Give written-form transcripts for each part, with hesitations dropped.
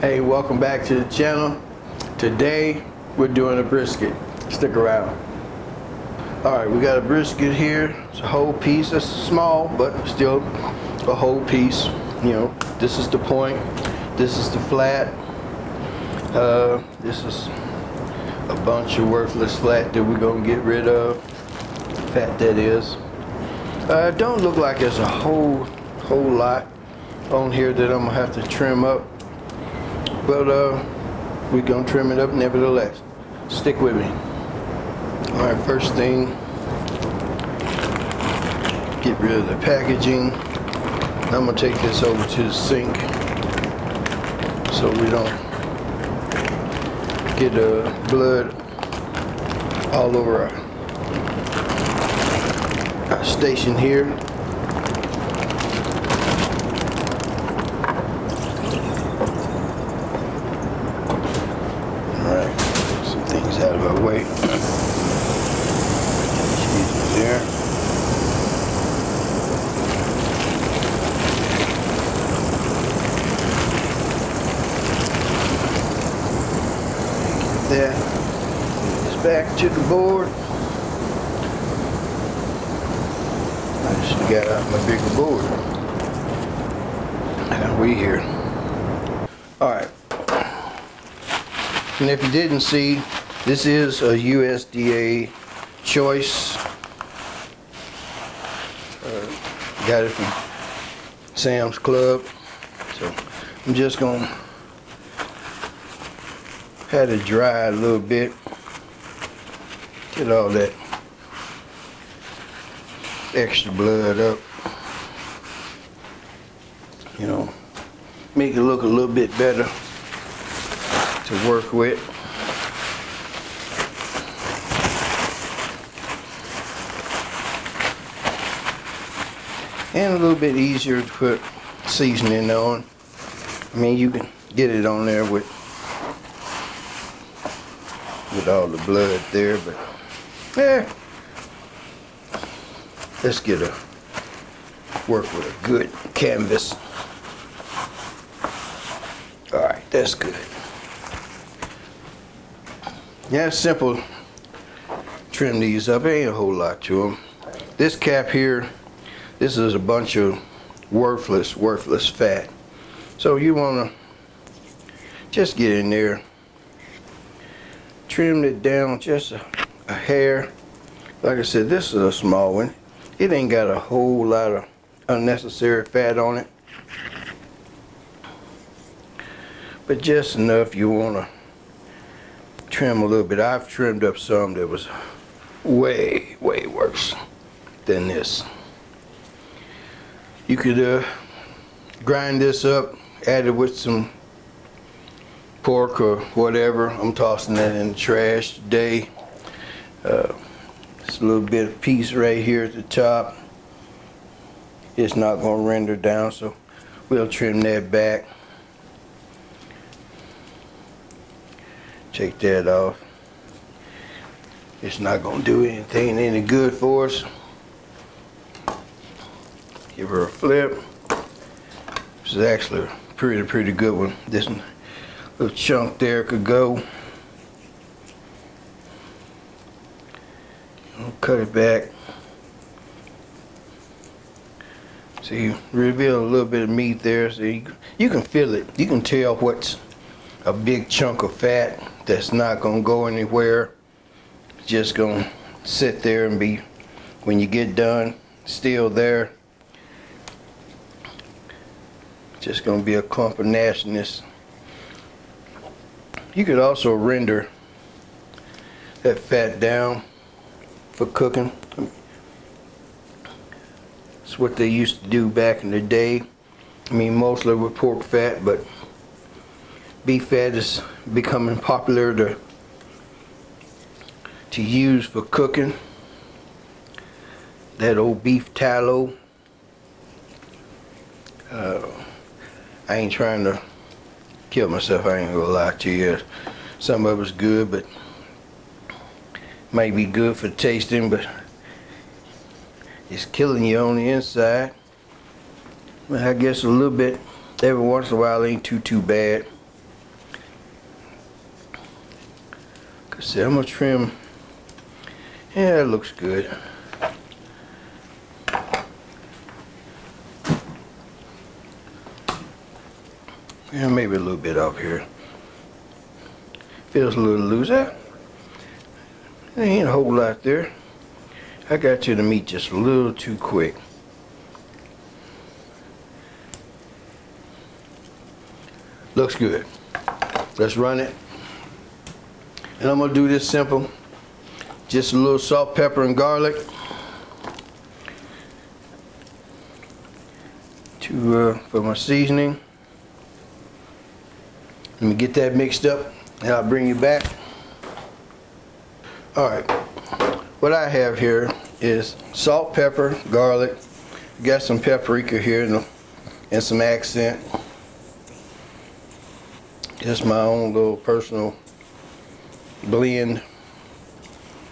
Hey, welcome back to the channel. Today we're doing a brisket. Stick around. Alright, we got a brisket here. It's a whole piece. It's small, but still a whole piece. You know, this is the point. This is the flat. This is a bunch of worthless fat that we're gonna get rid of. Fat, that is. Don't look like there's a whole lot on here that I'm gonna have to trim up. But we're gonna trim it up nevertheless. Stick with me. Alright, first thing, get rid of the packaging. I'm gonna take this over to the sink so we don't get blood all over our station here. Out of our way. Cheese there. That is back to the board. I just got out my bigger board. And we here. Alright. And if you didn't see, this is a USDA choice. Got it from Sam's Club. So I'm just gonna have it dry a little bit. Get all that extra blood up. You know, make it look a little bit better to work with. And a little bit easier to put seasoning on. I mean, you can get it on there with all the blood there, but let's work with a good canvas. All right, that's good. Yeah, it's simple. Trim these up. Ain't a whole lot to them. This cap here, this is a bunch of worthless fat. So you want to just get in there, trim it down just a hair. Like I said, this is a small one. It ain't got a whole lot of unnecessary fat on it, but just enough you want to trim a little bit. I've trimmed up some that was way worse than this. You could grind this up, add it with some pork or whatever. I'm tossing that in the trash today. It's a little bit of piece right here at the top. It's not going to render down, so we'll trim that back. Take that off. It's not going to do anything any good for us. Give her a flip. This is actually a pretty good one. This little chunk there could go. I'll cut it back. See, reveal a little bit of meat there. So you can feel it. You can tell what's a big chunk of fat that's not gonna go anywhere. It's just gonna sit there and be, when you get done, still there. Just gonna be a clump of nastiness. You could also render that fat down for cooking. It's what they used to do back in the day. I mean, mostly with pork fat, but beef fat is becoming popular to use for cooking. That old beef tallow. I ain't trying to kill myself, I ain't gonna lie to you. Some of it's good, but might be good for tasting, but it's killing you on the inside. But I guess a little bit every once in a while ain't too bad. See, I'm gonna trim. Yeah, it looks good. Yeah, maybe a little bit off here. Feels a little loose. There ain't a whole lot there. I got to the meat just a little too quick. Looks good. Let's run it. And I'm gonna do this simple. Just a little salt, pepper, and garlic for my seasoning. Let me get that mixed up and I'll bring you back. Alright, what I have here is salt, pepper, garlic. Got some paprika here and some accent. Just my own little personal blend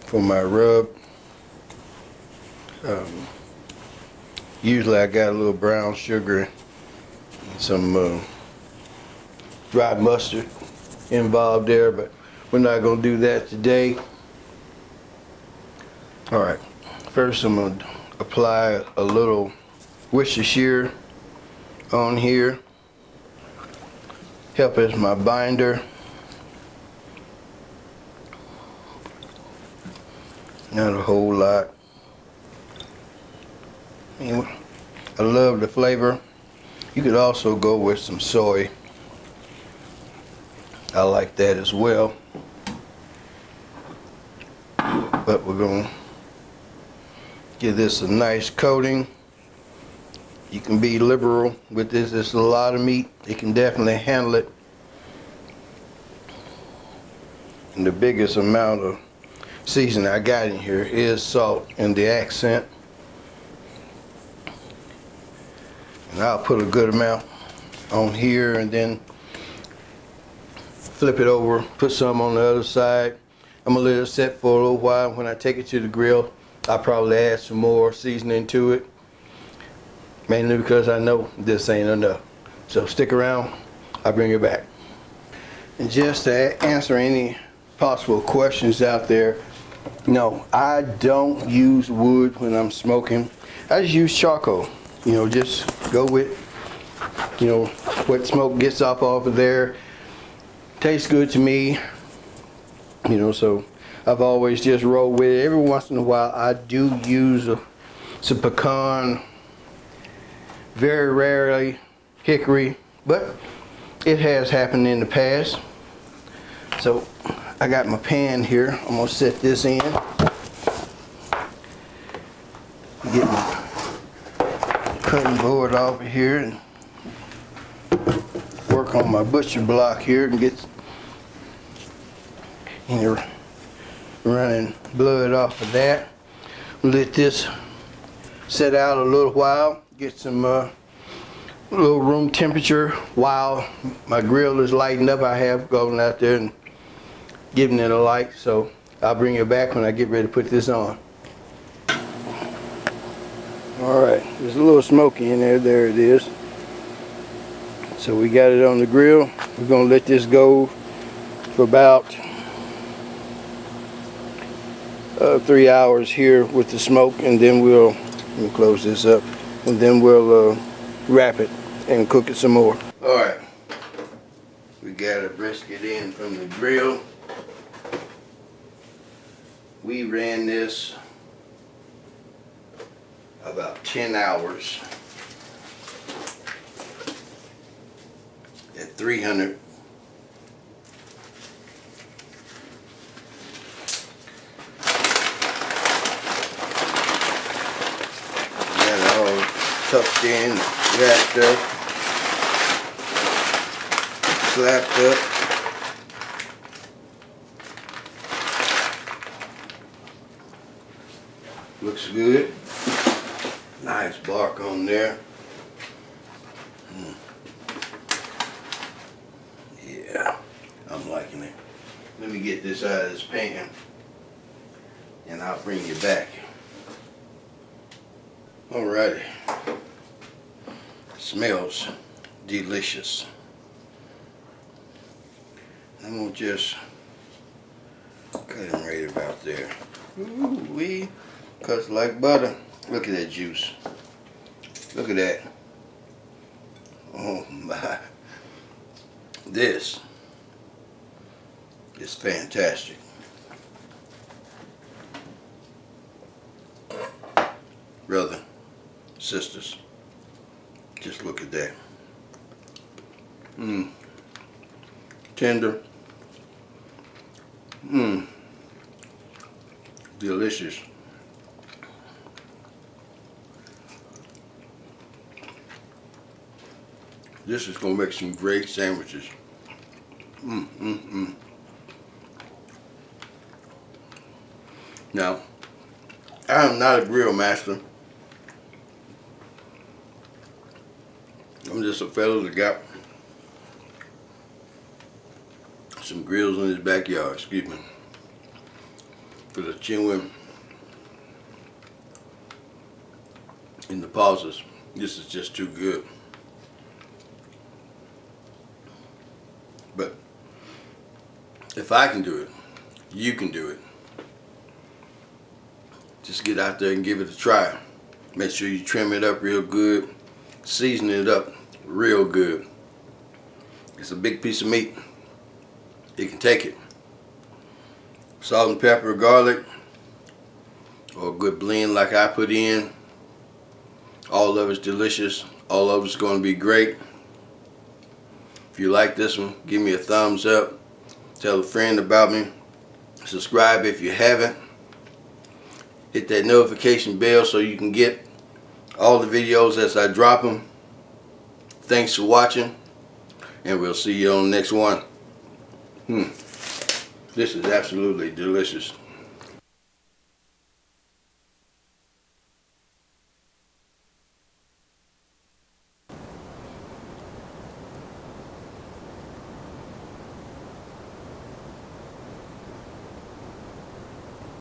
for my rub. Usually I got a little brown sugar and some dry mustard involved there, but we're not going to do that today. Alright, first I'm going to apply a little Worcestershire on here. Help as my binder. Not a whole lot. I love the flavor. You could also go with some soy. I like that as well. But we're going to give this a nice coating. You can be liberal with this. It's a lot of meat. It can definitely handle it. And the biggest amount of seasoning I got in here is salt and the accent. And I'll put a good amount on here and then flip it over, put some on the other side. I'm gonna let it set for a little while. When I take it to the grill, I'll probably add some more seasoning to it. Mainly because I know this ain't enough. So stick around, I'll bring it back. And just to answer any possible questions out there, no, I don't use wood when I'm smoking. I just use charcoal. You know, just go with, you know, what smoke gets off of there. Tastes good to me. You know, so I've always just rolled with it. Every once in a while I do use some pecan, very rarely hickory, but it has happened in the past. So I got my pan here. I'm gonna set this in. Get my cutting board off of here and work on my butcher block here and get running blood off of that. Let this set out a little while, get some little room temperature while my grill is lighting up. I have gone out there and giving it a light, so I'll bring it back when I get ready to put this on. Alright, there's a little smoky in there. There it is. So we got it on the grill. We're going to let this go for about 3 hours here with the smoke, and then let me close this up, and then we'll wrap it and cook it some more. Alright, we got a brisket in from the grill. We ran this about 10 hours at 300. Got it all tucked in, wrapped up, slapped up. Looks good. Nice bark on there. Yeah, I'm liking it. Let me get this out of this pan and I'll bring you back. Alrighty. Smells delicious. I'm gonna just Cut him right about there. Ooh wee. Cuts like butter. Look at that juice. Look at that. Oh my. This is fantastic. Brother, sisters, just look at that. Tender. Delicious. This is gonna make some great sandwiches. Now, I am not a grill master. I'm just a fellow that got some grills in his backyard, excuse me, for the chewing and the pauses. This is just too good. But if I can do it, you can do it. Just get out there and give it a try. Make sure you trim it up real good, season it up real good. It's a big piece of meat. You can take it. Salt and pepper, garlic, or a good blend like I put in. All of it's delicious. All of it's going to be great. If you like this one, give me a thumbs up. Tell a friend about me. Subscribe if you haven't. Hit that notification bell so you can get all the videos as I drop them. Thanks for watching, and we'll see you on the next one. This is absolutely delicious.